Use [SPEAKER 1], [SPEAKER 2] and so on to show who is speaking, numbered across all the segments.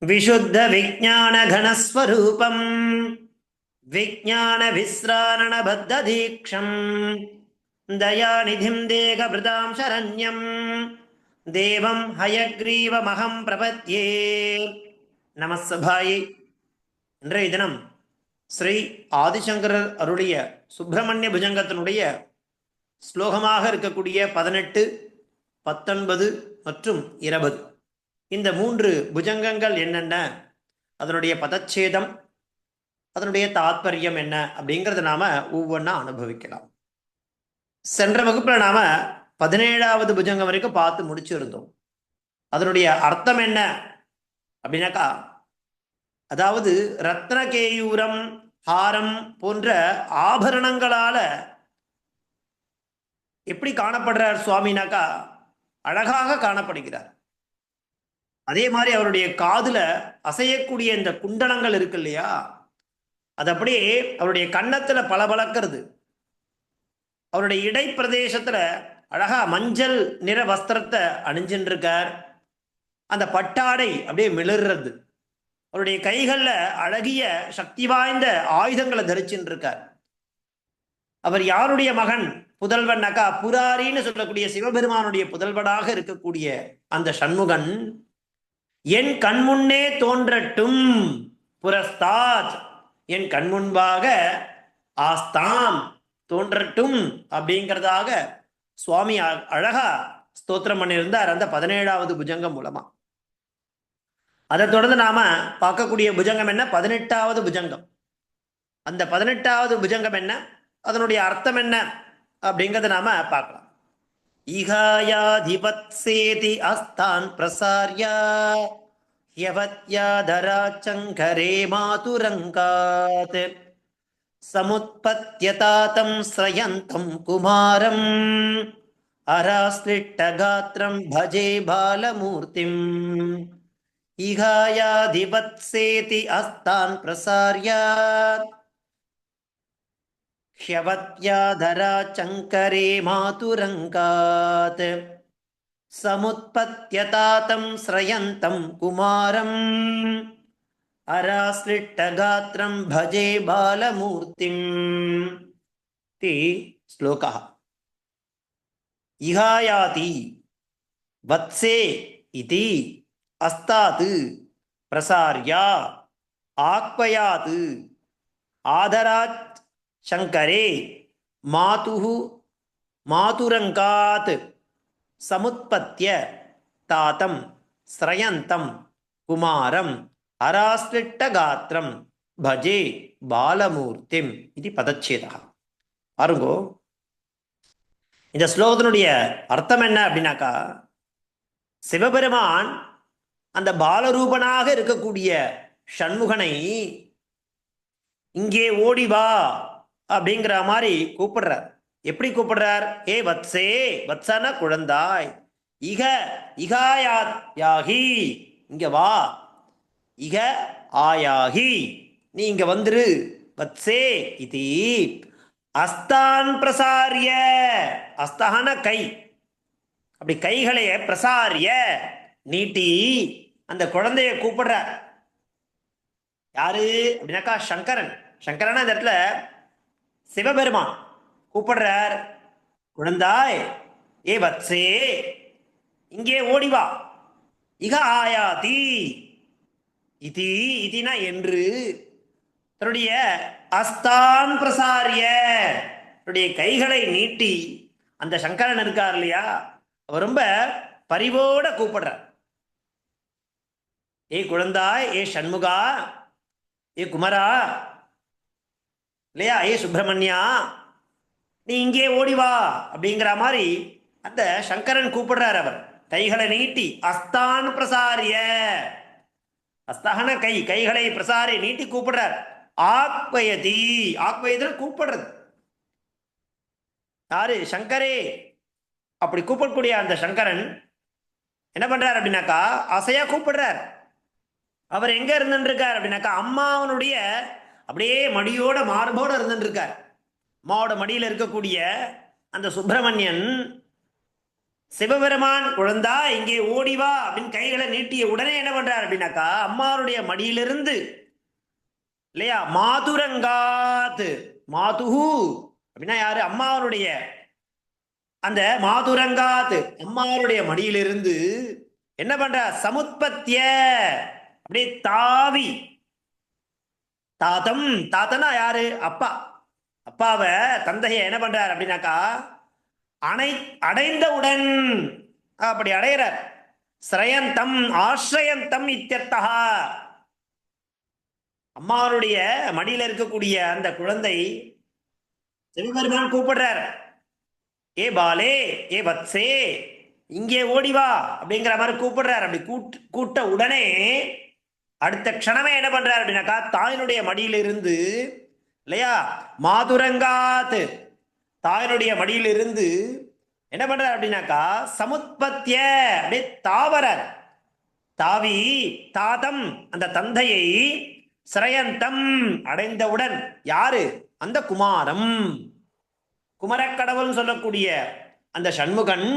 [SPEAKER 1] विशुद्ध विज्ञान घनस्वरूपम विज्ञान विस्रारण बद्ध दीक्षम दयानिधिं देहभृतां शरण्यं देवं हयग्रीवमहं प्रपद्ये நமஸ்தபாயை. இன்றைய தினம் ஸ்ரீ ஆதிசங்கரர் அருளிய சுப்பிரமணிய புஜங்கத்தினுடைய ஸ்லோகமாக இருக்கக்கூடிய 18, 19 மற்றும் 20 இந்த 3 புஜங்கங்கள் என்னென்ன, அதனுடைய பதச்சேதம், அதனுடைய தாத்பரியம் என்ன அப்படிங்கிறத நாம ஒவ்வொன்றா அனுபவிக்கலாம். சென்ற வகுப்பில் நாம 17வது புஜங்கம் வரைக்கும் பார்த்து முடிச்சிருந்தோம். அதனுடைய அர்த்தம் என்ன அப்படின்னாக்கா, அதாவது ரத்னகேயூரம், ஹாரம் போன்ற ஆபரணங்களால எப்படி காணப்படுறார் சுவாமினாக்கா, அழகாக காணப்படுகிறார். அதே மாதிரி அவருடைய காதுல அசையக்கூடிய இந்த குண்டலங்கள் இருக்கு இல்லையா, அது அப்படியே அவருடைய கன்னத்துல பளபளக்கிறது. அவருடைய இடைப்பிரதேசத்துல அழகா மஞ்சள் நிற வஸ்திரத்தை அணிஞ்சுட்டு இருக்கார். அந்த பட்டாடை அப்படியே மிளறது. அவருடைய கைகள்ல அழகிய சக்தி வாய்ந்த ஆயுதங்களை தரிச்சுட்டு இருக்கார். அவர் யாருடைய மகன்? புதல்வன்னாக்கா புராரின்னு சொல்லக்கூடிய சிவபெருமானுடைய புதல்வனாக இருக்கக்கூடிய அந்த சண்முகன் என் கண்முன்னே தோன்றட்டும், புரஸ்தாத் என் கண்முன்பாக ஆஸ்தாம் தோன்றட்டும் அப்படிங்கிறதாக சுவாமி அழகா ஸ்தோத்திரம் பண்ணியிருந்தார் அந்த 17வது புஜங்கம் மூலமா. அதை தொடர்ந்து நாம பார்க்கக்கூடிய புஜங்கம் என்ன? 18வது புஜங்கம். அந்த 18வது புஜங்கம் என்ன, அதனுடைய அர்த்தம் என்ன அப்படிங்கிறத நாம பார்க்கலாம். ஈகாயாதிபத்சேதி அஸ்தான் பிரசார்யா யவத்யாதராச்சங்கரே மாதுரங்காத் சமுத்பத்யதாதம் ஸ்ரயந்தம் குமாரம் அராஸ்லிட்டகாத்ரம் பஜே பாலமூர்த்திம். ஈகாயாதிபத்சேதி அஸ்தான் பிரசார்யாத் ह्यवत्याधराचङ्करे मातुरङ्गात् समुत्पत्यतातं श्रयन्तं कुमारम् अरास्लिट्टगात्रं भजे बालमूर्तिम् इति श्लोकः. इहायाति वत्से इति अस्तात् प्रसार्या आह्वयात् आदरात् சங்கரே மாதுஹு மாதுரங்காத் சமுத்பத்ய தாத்தம் ஸ்ரயந்தம் குமாரம் அராஸ்லிட்டகாத்ரம் பஜே பாலமூர்த்திம் இது பதச்சேதா. பாருங்கோ, இந்த ஸ்லோகத்தினுடைய அர்த்தம் என்ன அப்படின்னாக்கா, சிவபெருமான் அந்த பாலரூபனாக இருக்கக்கூடிய சண்முகனை இங்கே ஓடி வா அப்படிங்கிற மாதிரி கூப்பிடுறார். எப்படி கூப்பிடுறார்? ஏ வத்சே, வத்சன குழந்தாய், இக இகாயாகி இங்க வா, இக ஆயாகி நீ இங்க வந்துரு, வத்சே இது அஸ்தான் பிரசாரிய, அஸ்தான கை, அப்படி கைகளை பிரசாரிய நீட்டி அந்த குழந்தைய கூப்பிடுறார். யாரு அப்படின்னாக்கா சங்கரன். சங்கரனா இந்த இடத்துல சிவபெருமான் கூப்பிடுறார். குழந்தாய், ஏ வத்சே இங்கே ஓடிவா, இக ஆயாதி இதி இதினா என்று தன்னுடைய அஸ்தான் பிரசாரிய தன்னுடைய கைகளை நீட்டி அந்த சங்கரன் இருக்கார் இல்லையா, அவர் ரொம்ப பரிவோட கூப்பிடுறார். ஏ குழந்தாய், ஏ சண்முகா, ஏ குமரா இல்லையா, ஏ சுப்பிரமணியா நீ இங்கே ஓடிவா அப்படிங்கிற மாதிரி அந்த சங்கரன் கூப்பிடுறார். அவர் கைகளை நீட்டி அஸ்தான் பிரசாரிய, அஸ்தான கை, கைகளை பிரசாரி நீட்டி கூப்பிடுறார். ஆக்வயதி, ஆக்வயதில் கூப்பிடுறது யாரு? சங்கரே. அப்படி கூப்பிடக்கூடிய அந்த சங்கரன் என்ன பண்றார் அப்படின்னாக்கா, அசையா கூப்பிடுறார். அவர் எங்க இருந்துருக்கார் அப்படின்னாக்கா, அம்மாவனுடைய அப்படியே மடியோட மார்போட இருந்துருக்கார். அம்மாவோட மடியில் இருக்கக்கூடிய அந்த சுப்பிரமணியன் சிவபெருமான் குழந்தா இங்கே ஓடிவா அப்படின்னு கைகளை நீட்டிய உடனே என்ன பண்றார் அப்படின்னாக்கா அம்மாருடைய மடியிலிருந்து இல்லையா மாதுரங்காத்து மாதுஹு அப்படின்னா யாரு அம்மாவனுடைய அந்த மாதுரங்காத்து அம்மாருடைய மடியிலிருந்து என்ன பண்ற சமுத்பத்திய அப்படியே தாவி தாத்தம் தாத்தனா யாரு அப்பா அப்பாவை தந்தைய என்ன பண்றார் அப்படின்னாக்கா அடைந்தவுடன் அப்படி அடைகிறார் ஸ்ரயந்தம் ஆஸ்ரயந்தம் இத்தியர்த்தா அம்மாவுடைய மடியில இருக்கக்கூடிய அந்த குழந்தை சிவபெருமான் கூப்பிடுறார் ஏ பாலே ஏ வத்சே இங்கே ஓடிவா அப்படிங்கிற மாதிரி கூப்பிடுறார் அப்படி கூட்ட உடனே அடுத்த க்ஷணமே என்ன பண்றார் அப்படின்னாக்கா தாயினுடைய மடியிலிருந்து இல்லையா மாதுரங்காத்து தாயினுடைய மடியிலிருந்து என்ன பண்றார் அப்படின்னாக்கா சமுத்பத்திய அப்படியே தாவரர் தாவி தாதம் அந்த தந்தையை ஸ்ரயந்தம் அடைந்தவுடன் யாரு அந்த குமாரம் குமரக்கடவுள் சொல்லக்கூடிய அந்த சண்முகன்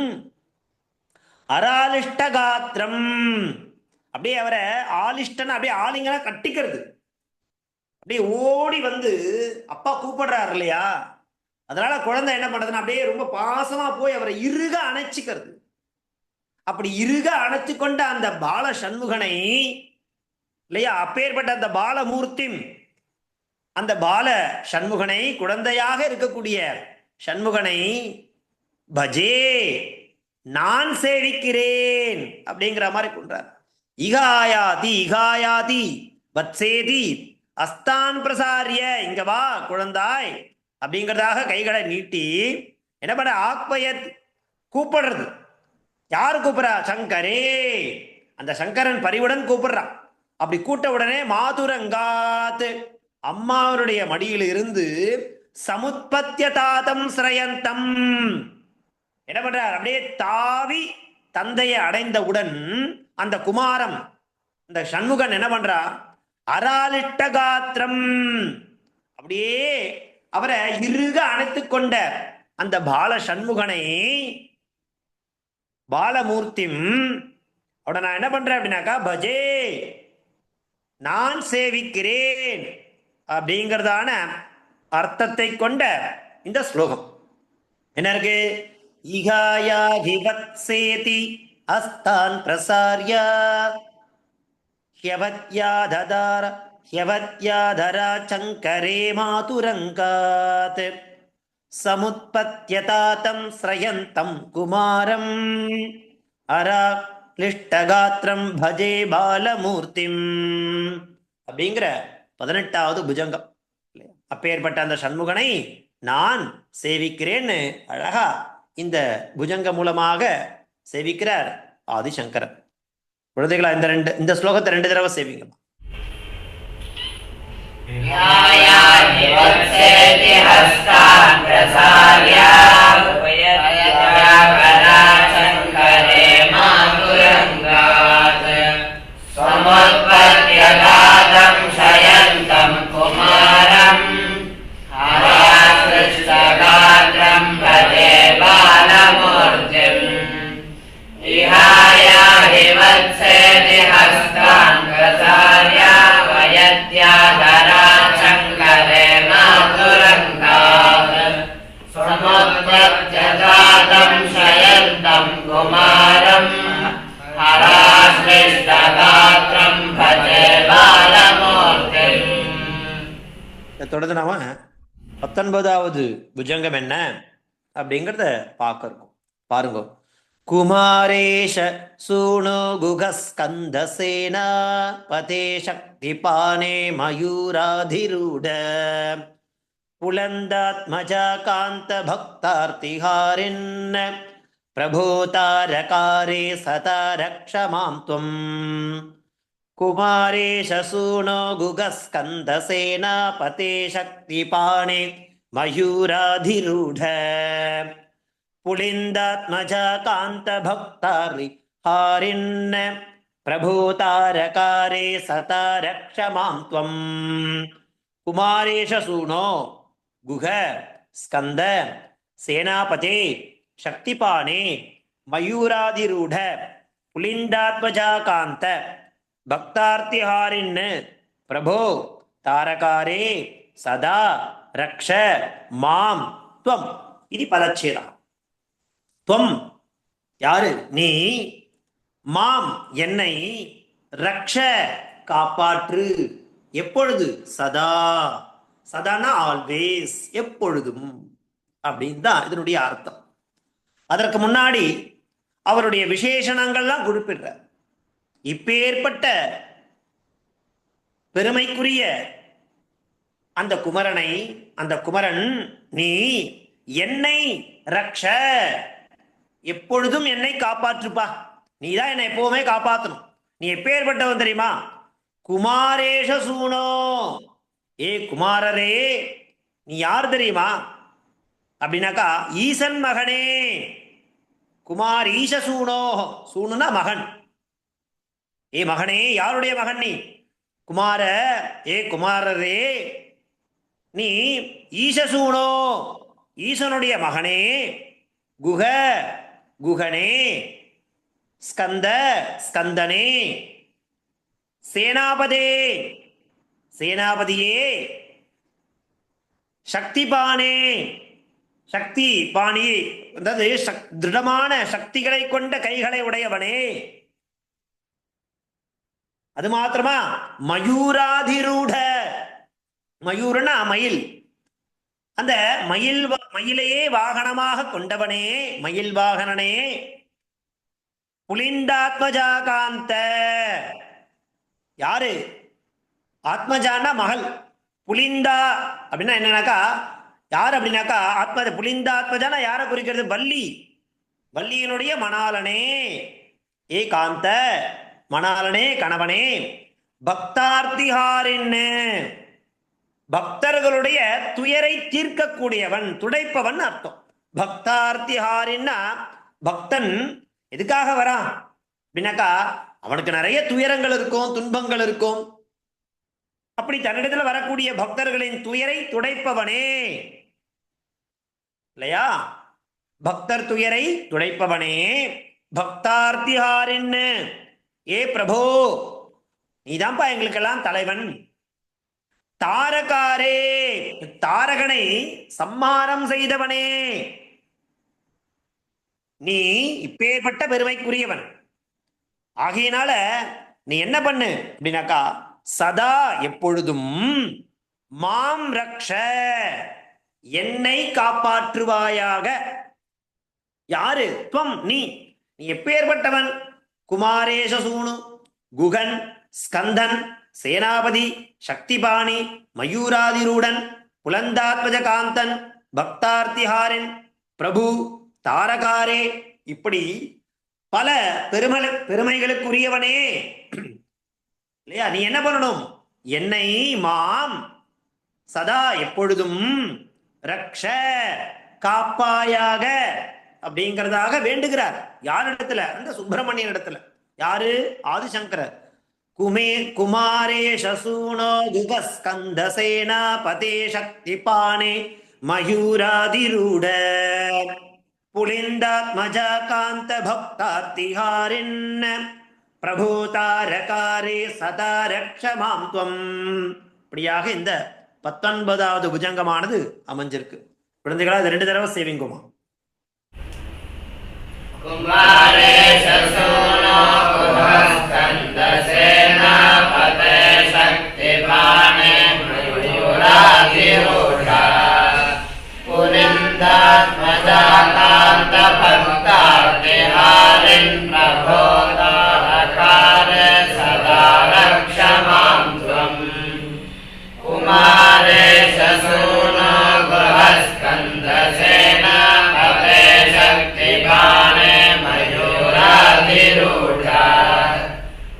[SPEAKER 1] அராலிஷ்டகாத்திரம் அப்படியே அவரை ஆலிஷ்டன் அப்படியே ஆலிங்கனா கட்டிக்கிறது அப்படியே ஓடி வந்து அப்பா கூப்பிடுறாரு இல்லையா அதனால குழந்தை என்ன பண்றதுன்னா அப்படியே ரொம்ப பாசமா போய் அவரை இறுக அணைச்சிக்கிறது அப்படி இறுக அணைச்சு கொண்ட அந்த பால சண்முகனை இல்லையா அப்பேற்பட்ட அந்த பாலமூர்த்தி அந்த பால சண்முகனை குழந்தையாக இருக்கக்கூடிய சண்முகனை பஜே நான் சேவிக்கிறேன் அப்படிங்கிற மாதிரி கொண்டார் இகாயாதி இகாயாதி வத்சேதி அஸ்தான் பிரசாரிய இங்க வா குழந்தாய் அப்படிங்கிறதாக கைகளை நீட்டி என்ன பண்ண ஆக்பயத் கூப்பிடுறது யாரு கூப்பிடுறா சங்கரே அந்த சங்கரன் பரிவுடன் கூப்பிடுறான் அப்படி கூட்ட உடனே மாதுரங்காத்து அம்மாவனுடைய மடியில் இருந்து சமுத்பத்திய தாதம் ஸ்ரயந்தம் என்ன பண்றார் அப்படியே தாவி தந்தையை அடைந்தவுடன் அந்த குமாரம் அந்த சண்முகன் என்ன பண்றா அராலிட்ட காத்திரம் அப்படியே அவரை இறுக அணைத்துக் கொண்ட அந்த பால சண்முகனை பாலமூர்த்தி அவட நான் என்ன பண்றேன் அப்படின்னாக்கா பஜே நான் சேவிக்கிறேன் அப்படிங்கிறதான அர்த்தத்தை கொண்ட இந்த ஸ்லோகம் என்ன இருக்கு இகாயாதிவத்சேதி அஸ்தான் பிரசார்யா ஹ்யவத்யாததார ஹ்யவத்யாதரா சங்கரே மாதுரங்காத் சமுத்பத்யதாதம் ஸ்ரயந்தம் குமாரம் அராக்லிஷ்டகாத்திரம் பஜே பாலமூர்த்திம் அப்படிங்கிற 18வது புஜங்கம். அப்பேற்பட்ட அந்த சண்முகனை நான் சேவிக்கிறேன்னு அழகா இந்த புஜங்க மூலமாக சேவிக்கிறார் ஆதிசங்கரர். குழந்தைகளா இந்த ஸ்லோகத்தை 2 தடவை சேவிங்க. தொடர்ந்து நாம 19வது புஜங்கம் என்ன அப்படிங்கிறத பாருங்க. குமாரேஷ சூணு குகஸ்கந்த சேனா பதே சக்தி பானே மயூராதிரூட புலந்தாத்மஜா காந்த பக்தார்த்திஹாரின் பிரபோதாரகாரே சதா ரக்ஷமாம் த்வம். குமாரேஷ சூணோ குகஸ்கந்த சேனா பதே சக்தி பானே மயூராதிரூட புலிந்தாத்மஜா காந்த பக்தாரி ஹாரின் பிரபூதாரகாரே சதா ரக்ஷமாம் த்வம். குமாரேஷ சூணோ குக ஸ்கந்த சேனாபதே சக்திபானே மயூராதிரூட புலிண்டாத்மஜா காந்த பக்தார்த்திஹாரின் பிரபோ தாரகாரே சதா ரக்ஷ மாம் துவம். இது பதச்சேதா. துவம் யாரு? நீ. மாம் என்னை. ரக்ஷ காப்பாற்று. எப்பொழுது? சதா. சதானா ஆல்வேஸ், எப்பொழுதும் அப்படின்னு தான் இதனுடைய அர்த்தம். அதற்கு முன்னாடி அவருடைய விசேஷணங்கள்லாம் குறிப்பிடுறார். இப்பேற்பட்ட பெருமைக்குரிய அந்த குமரனை, அந்த குமரன் நீ என்னை ரக்ஷ, எப்பொழுதும் என்னை காப்பாற்றுப்பா. நீ தான் என்னை எப்பவுமே காப்பாற்றணும். நீ எப்பேற்பட்டவன் தெரியுமா? குமாரேஷ சூனோ, ஏ குமாரரே, நீ யார் தெரியுமா அப்படின்னாக்கா ஈசன் மகனே. குமார் ஈச சூனோ, சூனுனா மகன். ஏ மகனே, யாருடைய மகன் நீ? குமார, ஏ குமாரரே, நீ ஈசசூனோ, ஈசனுடைய மகனே. குஹ, குஹனே. ஸ்கந்த, ஸ்கந்தனே. சேனாபதே, சேனாபதியே. சக்திபானே, சக்தி பாணி, அதாவது திருடமான சக்திகளை கொண்ட கைகளை உடையவனே. அது மாத்திரமா? மயூராதிரூட, மயூரனா மயில், அந்த மயிலையே வாகனமாக கொண்டவனே, மயில் வாகனனே. புலிண்டாத்மஜா காந்த, யாரு? ஆத்மஜானா மகள். புலிந்தா அப்படின்னா என்னன்னாக்கா யார் அப்படின்னாக்கா புலிந்தாத்மஜானா யாரை குறிக்கிறது? வள்ளி, வள்ளியினுடைய மணாலனே. ஏ காந்த, மணாலனே, கணவனே. பக்தார்த்திஹாரின், பக்தர்களுடைய துயரை தீர்க்கக்கூடியவன், துடைப்பவன் அர்த்தம். பக்தார்த்திஹாரின்னா பக்தன் எதுக்காக வரான் அப்படின்னாக்கா அவனுக்கு நிறைய துயரங்கள் இருக்கும், துன்பங்கள் இருக்கும். அப்படி தன்னிடத்தில் வரக்கூடிய பக்தர்களின் துயரை துடைப்பவனே, இல்லையா? பக்தர் துயரை துடைப்பவனே. பக்தார்த்திஹாரின், ஏ பிரபோ, நீதான்ப்பா எங்களுக்கெல்லாம் தலைவன். தாரகாரே, தாரகனை சம்மாரம் செய்தவனே, நீ இப்பேற்பட்ட பெருமைக்குரியவன். ஆகையினால நீ என்ன பண்ணு அப்படின்னாக்கா சதா எப்பொழுதும் மாம் ரக்ஷ, என்னை காப்பாற்றுவாயாக. யாரு? துவம், நீ. நீ எப்பேற்பட்டவன்? குமாரேஷ சூனு, குகன், ஸ்கந்தன், சேனாபதி, சக்திபாணி, மயூராதிரூடன், புலந்தாத்மஜ காந்தன், பக்தார்த்திஹாரின், பிரபு, தாரகாரே. இப்படி பல பெருமைகளுக்குரியவனே, இல்லையா? நீ என்ன பண்ணணும்? என்னை மாம் சதா எப்பொழுதும் ரக்ஷ, காப்பாயாக அப்படிங்கிறதாக வேண்டுகிறார். யாரிடத்துல? அந்த சுப்பிரமணியன் இடத்துல. யாரு? ஆதிசங்கரர். குமாரேஷ சூனோ குகஸ்கந்த சேனாபதே சக்திபானே மயூராதிரூட புலிந்தாத்மஜா காந்த பக்தார்த்திஹாரின் பிரபூதாரகாரே சதா ரக்ஷ மாம் துவம். இப்படியாக இந்த 19வது புஜங்கமானது அமைஞ்சிருக்கு. குழந்தைகளா இது 2 தடவை சேவிங்குமா? குமாரேஷ சூனோ குகஸ்கந்த சேனாபதே சக்திபானே மயூராதிரூட புலிந்தாத்மஜா காந்த பக்தார்த்திஹாரின் பிரபோதாரகாரே சதா ரக்ஷ மாம் துவம். குமாரேஷ சூனோ குஹஸ்கந்த சேனாபதே சக்திபானே மயூராதிரூட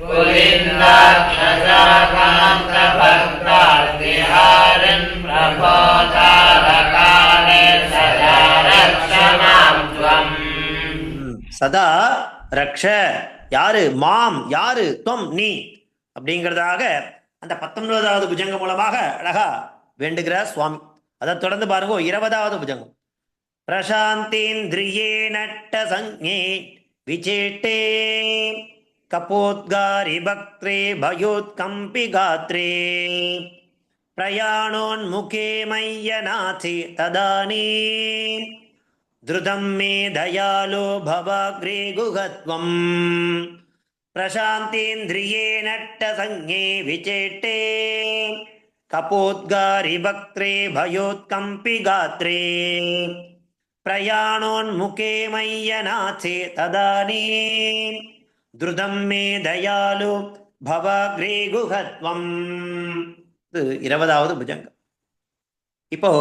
[SPEAKER 1] புலிந்தாத்மஜா காந்த பக்தார்த்திஹாரின் பிரபோதாரகாரே சதா ரக்ஷ மாம் துவம். சதா ரக்ஷ, யாரு? மாம், யாரு? துவம், நீ அப்படிங்கிறதாக அந்த 19வது புஜங்கம் மூலமாக அழகா வேண்டுகிறார் சுவாமி. அதை தொடர்ந்து பாருங்க 20வது புஜங்கம். பிரசாந்தேந்திரியே நட்ட சஞ்ஞே விசேட்டே கபோத்காரி பக்திரே பயோத்கம்பி காத்ரே பிரயாணோன்முகே மய்யநாதே ததானீம் த்ருதம் மே தயாலோ பவாக்ரே குஹத்வம் பிரசாந்தேந்திரியே நட்ட சஞ்ஞே விசேட்டே கபோத்காரி பக்திரே பயோத்கம்பி காத்ரே பிரயாணோன்முகே மய்யநாதே ததானீம் த்ருதம் மே தயாலு பவாக்ரே குஹத்வம். இது 20வது புஜங்கம். இப்போ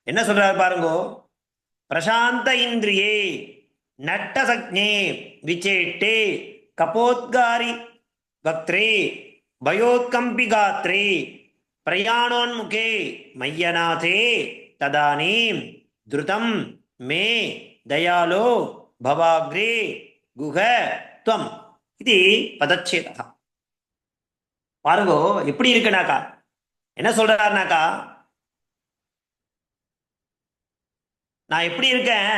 [SPEAKER 1] என்ன சொல்றாரு பாருங்கோ. பிரசாந்த இந்திரியே நட்ட சக்ஞே விசேட்டே கபோத்காரி பக்திரே பயோத்கம்பி காத்ரே பிரயாணோன்முகே மய்யநாதே ததானீம் த்ருதம் மே தயாலோ பவாக்ரே குஹ துவம். இது பதச்சேதா. பாருங்கோ எப்படி இருக்குனாக்கா, என்ன சொல்றாருனாக்கா, நான் எப்படி இருக்கேன்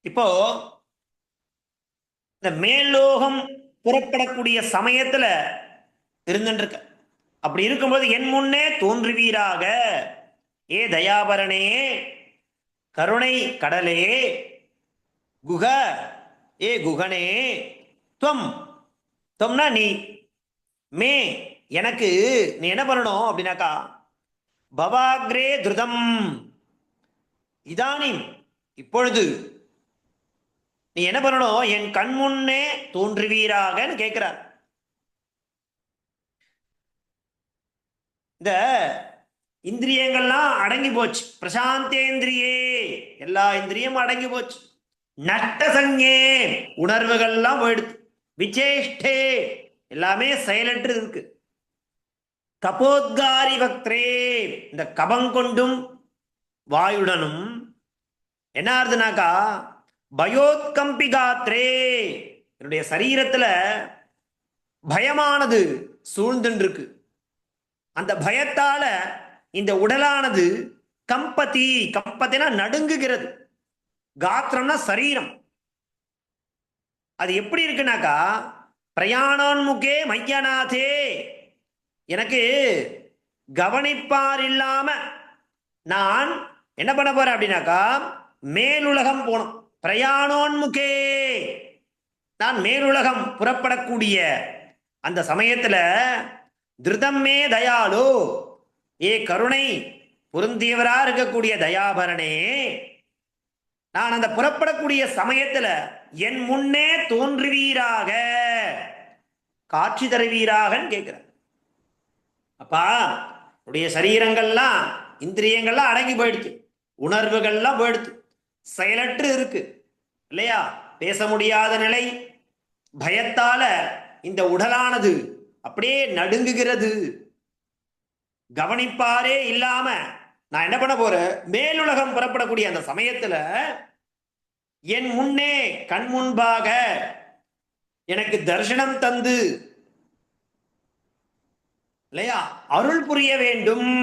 [SPEAKER 1] இப்போ இந்த மேல்லோகம் புறப்படக்கூடிய சமயத்துல இருந்துருக்க. அப்படி இருக்கும்போது என் முன்னே தோன்றுவீராக ஏ தயாபரணே, கருணை கடலே, குக ஏ குகனே, துவம் துவம்னா நீ, மே எனக்கு நீ என்ன பண்ணணும் அப்படின்னாக்கா, பவாக்ரே திருதம் இதானிம் இப்பொழுது நீ என்ன பண்ணணும், என் கண் முன்னே தோன்றுவீராகன்னு கேட்கிறார். இந்த இந்திரியங்கள்லாம் அடங்கி போச்சு. பிரசாந்தேந்திரியே எல்லா இந்திரியம் அடங்கி போச்சு. நட்ட சங்கே உணர்வுகள்லாம் போயிடுது. விசேஷ்டே எல்லாமே செயலற்று இருக்கு. கபோத்காரி பக்திரே இந்த கபங்கொண்டும் வாயுடனும் என்ன ஆறுதுனாக்கா, பயோத்கம்பி காத்ரே என்னுடைய சரீரத்துல பயமானது சூழ்ந்துன்னு இருக்கு. அந்த பயத்தால இந்த உடலானது கம்பதி, கம்பத்தினா நடுங்குகிறது, காத்திரம்னா சரீரம். அது எப்படி இருக்குனாக்கா, பிரயாணோன்முகே மையநாதே எனக்கு கவனிப்பார் இல்லாம நான் என்ன பண்ண போறேன் அப்படின்னாக்கா, மேலுலகம் போனோம். பிரயாணோன்முகே நான் மேலுலகம் புறப்படக்கூடிய அந்த சமயத்துல திருதம்மே தயாலு ஏ கருணை பொருந்தியவரா இருக்கக்கூடிய தயாபரணே, நான் அந்த புறப்படக்கூடிய சமயத்துல என் முன்னே தோன்றுவீராக, காட்சி தருவீராகன்னு கேட்கிறார். அப்பா உடைய சரீரங்கள்லாம் இந்திரியங்கள்லாம் அடங்கி போயிடுச்சு, உணர்வுகள்லாம் போயிடுச்சு, செயலற்று இருக்கு இல்லையா, பேச முடியாத நிலை, பயத்தால இந்த உடலானது அப்படியே நடுங்குகிறது. கவனிப்பாரே இல்லாம நான் என்ன பண்ண போறேன், மேலுலகம் புறப்படக்கூடிய அந்த சமயத்துல என் முன்னே கண் முன்பாக எனக்கு தரிசனம் தந்து இல்லையா அருள் புரிய வேண்டும்.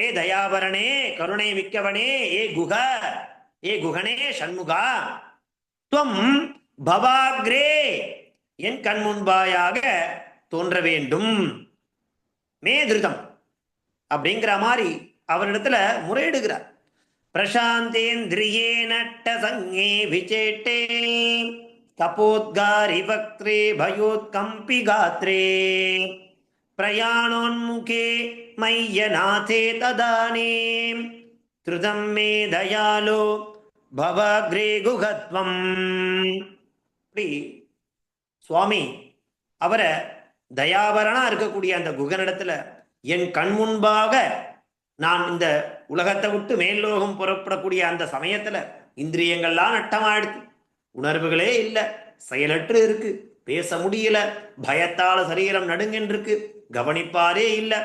[SPEAKER 1] ஏ தயாபரணே, கருணை மிக்கவனே, ஏ குக ஏ குகனே சண்முகா, துவம் பவாக்ரே என் கண் முன்பாயாக தோன்ற வேண்டும். மே திருதம் அப்படிங்கிற மாதிரி அவரிடத்துல முறையிடுகிறார். பிரசாந்தேந்திரியே நட்ட சங்கே விசேட்டே கபோத்காரி பக்திரே பயோத்கம்பி காத்ரே பிரயாணோன்முகே மையநாதே ததானீம் த்ருதம் மே தயாலோ பவாக்ரே குஹத்வம். இப்படி சுவாமி அவரை தயாபரணா இருக்கக்கூடிய அந்த குகனிடத்துல என் கண் முன்பாக நான் இந்த உலகத்தை விட்டு மேல்லோகம் புறப்படக்கூடிய அந்த சமயத்துல இந்திரியங்கள்லாம் நட்டமாயிடுது, உணர்வுகளே இல்லை, செயலற்று இருக்கு, பேச முடியல, பயத்தால சரீரம் நடுங்கின்றிருக்கு, கவனிப்பாரே இல்லை.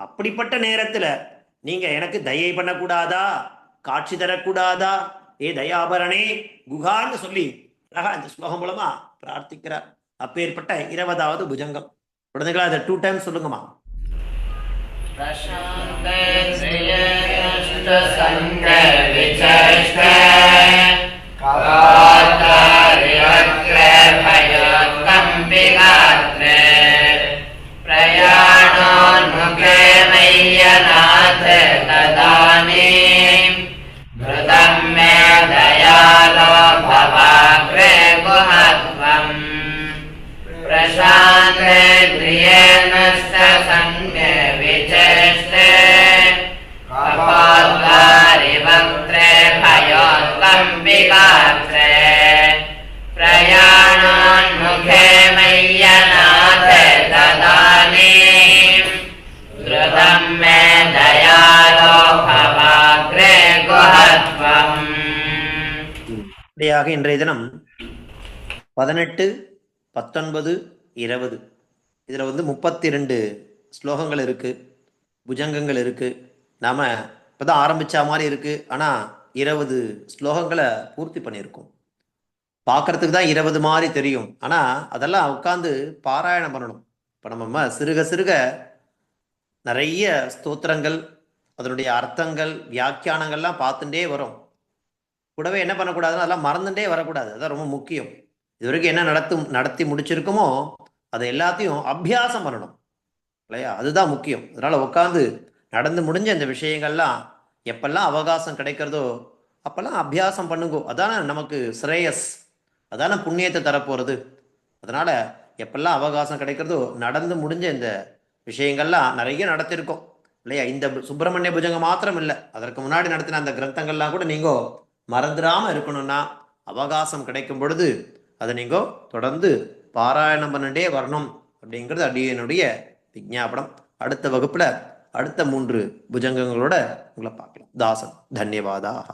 [SPEAKER 1] அப்படிப்பட்ட நேரத்துல நீங்க எனக்கு தயை பண்ணக்கூடாதா, காட்சி தரக்கூடாதா, ஏ தயாபரணே குகான்னு சொல்லி அழகா இந்த ஸ்லோகம் மூலமா பிரார்த்திக்கிறார். அப்பேற்பட்ட 20வது புஜங்கம். குழந்தைகளா அதை 2 டைம்ஸ் சொல்லுங்கம்மா.
[SPEAKER 2] प्रयाणोन्मुखे मय्यनाथ तदानीं धृतं मे दयालो भवाग्रे गुहत्वम् प्रशान्ते ध्रियेणश्च संज्ञे विचेष्टे कपोद्गारिवक्त्रे भयोत्कम्पिकात्रे प्रयाणोन्मुखे मय्यनाथ तदानीं धृतं मे दयालो भवाग्रे गुहत्वम्.
[SPEAKER 1] இப்படியாக இன்றைய தினம் 18, 19, 20 இதில் 32 ஸ்லோகங்கள் இருக்கு, புஜங்கங்கள் இருக்கு. நாம இப்பதான் ஆரம்பிச்ச மாதிரி இருக்கு, ஆனா 20 ஸ்லோகங்களை பூர்த்தி பண்ணியிருக்கோம். பார்க்கறதுக்கு தான் 20 மாதிரி தெரியும், ஆனா அதெல்லாம் உட்காந்து பாராயணம் பண்ணணும். இப்போ நம்ம சிறுக சிறுக நிறைய ஸ்தோத்திரங்கள், அதனுடைய அர்த்தங்கள், வியாக்கியானங்கள்லாம் பார்த்துட்டே வரும். கூடவே என்ன பண்ணக்கூடாதுன்னா அதெல்லாம் மறந்துட்டே வரக்கூடாது. அதான் ரொம்ப முக்கியம். இது வரைக்கும் என்ன நடத்தி முடிச்சிருக்குமோ அதை எல்லாத்தையும் அபியாசம் பண்ணணும் இல்லையா? அதுதான் முக்கியம். அதனால உட்காந்து நடந்து முடிஞ்ச இந்த விஷயங்கள்லாம் எப்பெல்லாம் அவகாசம் கிடைக்கிறதோ அப்பெல்லாம் அபியாசம் பண்ணுங்கோ. அதான நமக்கு ஸ்ரேயஸ், அதான புண்ணியத்தை தரப்போறது. அதனால எப்பெல்லாம் அவகாசம் கிடைக்கிறதோ நடந்து முடிஞ்ச இந்த விஷயங்கள்லாம் நிறைய நடத்திருக்கோம் இல்லையா? இந்த சுப்பிரமணிய புஜங்கம் மாத்திரம் இல்லை, அதற்கு முன்னாடி நடத்தின அந்த கிரந்தங்கள்லாம் கூட நீங்க மறந்துடாம இருக்கணும்னா அவகாசம் கிடைக்கும் பொழுது அதை நீங்க தொடர்ந்து பாராயணம் பண்ணிட்டே வரணும் அப்படிங்கிறது அடியனுடைய விஞ்ஞாபனம். அடுத்த வகுப்புல அடுத்த 3 புஜங்கங்களோட உங்களை பார்க்கலாம். தாசன். தன்யவாதாக.